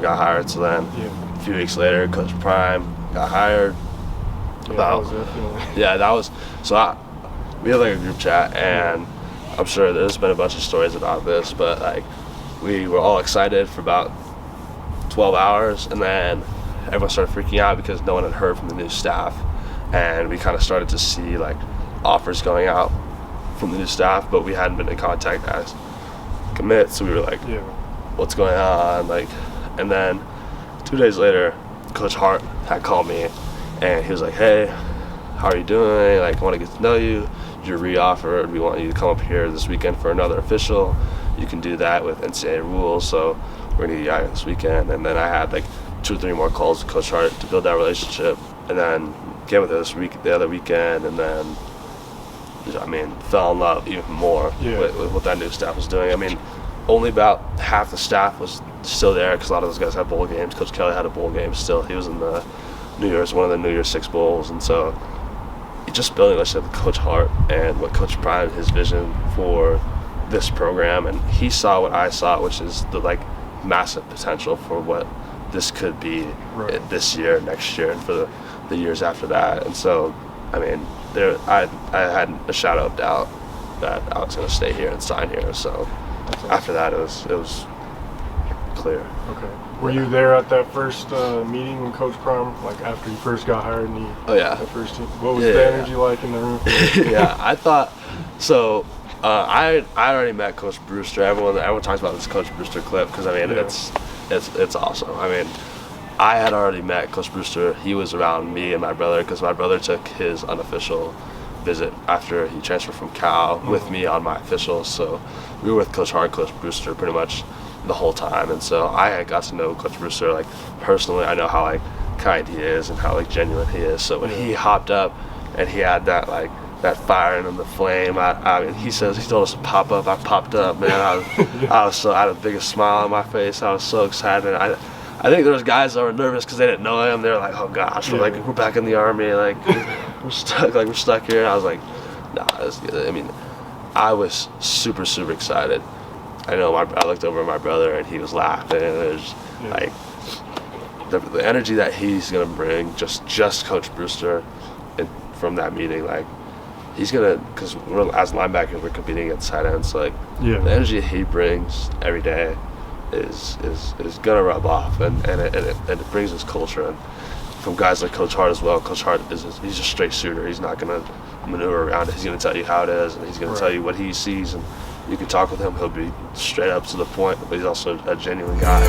got hired. So then a few weeks later, Coach Prime got hired. Yeah, that was it. Yeah, that was, so we have like a group chat, and I'm sure there's been a bunch of stories about this, but like we were all excited for about 12 hours, and then everyone started freaking out because no one had heard from the new staff, and we kind of started to see like offers going out from the new staff, but we hadn't been in contact as commit, so we were like, what's going on? Like, and then 2 days later, Coach Hart had called me, and he was like, hey, how are you doing? Like, I want to get to know you. You're re-offered. We want you to come up here this weekend for another official. You can do that with NCAA rules, so we're gonna get you out this weekend. And then I had like 2 or 3 more calls with Coach Hart to build that relationship, and then came with us the other weekend, and then I mean fell in love even more with what that new staff was doing. I mean, only about half the staff was still there because a lot of those guys had bowl games. Coach Kelly had a bowl game still. He was in the one of the New Year's Six bowls, and so just building a relationship with Coach Hart and what Coach Prime, his vision for this program, and he saw what I saw, which is the like massive potential for what this could be this year, next year, and for the years after that. And so, I mean, I had a shadow of doubt that I was going to stay here and sign here. So after that, it was clear. Okay. Were you there at that first meeting with Coach Prime, like after you first got hired? And that first team? What was the energy like in the room? Yeah, I thought so. I already met Coach Brewster. Everyone talks about this Coach Brewster clip because I mean it's awesome. I mean, I had already met Coach Brewster. He was around me and my brother because my brother took his unofficial visit after he transferred from Cal with me on my officials. So we were with Coach Hart, Coach Brewster pretty much the whole time, and so I had got to know Coach Brewster like personally. I know how like kind he is and how like genuine he is. So when he hopped up and he had that like that fire in him, the flame. I mean, he told us to pop up. I popped up, man. I had the biggest smile on my face. I was so excited. I think there was guys that were nervous because they didn't know him. They were like, oh gosh, we're back in the Army. Like we're stuck here. And I was like, nah, that's good. I mean, I was super, super excited. I know I looked over at my brother and he was laughing. And there's like the energy that he's gonna bring. Just Coach Brewster, from that meeting, like. He's gonna, because as linebackers we're competing against tight ends, so like the energy he brings every day is gonna rub off, and it brings his culture. And from guys like Coach Hart as well. Coach Hart he's a straight shooter. He's not gonna maneuver around it. He's gonna tell you how it is, and he's gonna tell you what he sees. And you can talk with him. He'll be straight up to the point, but he's also a genuine guy.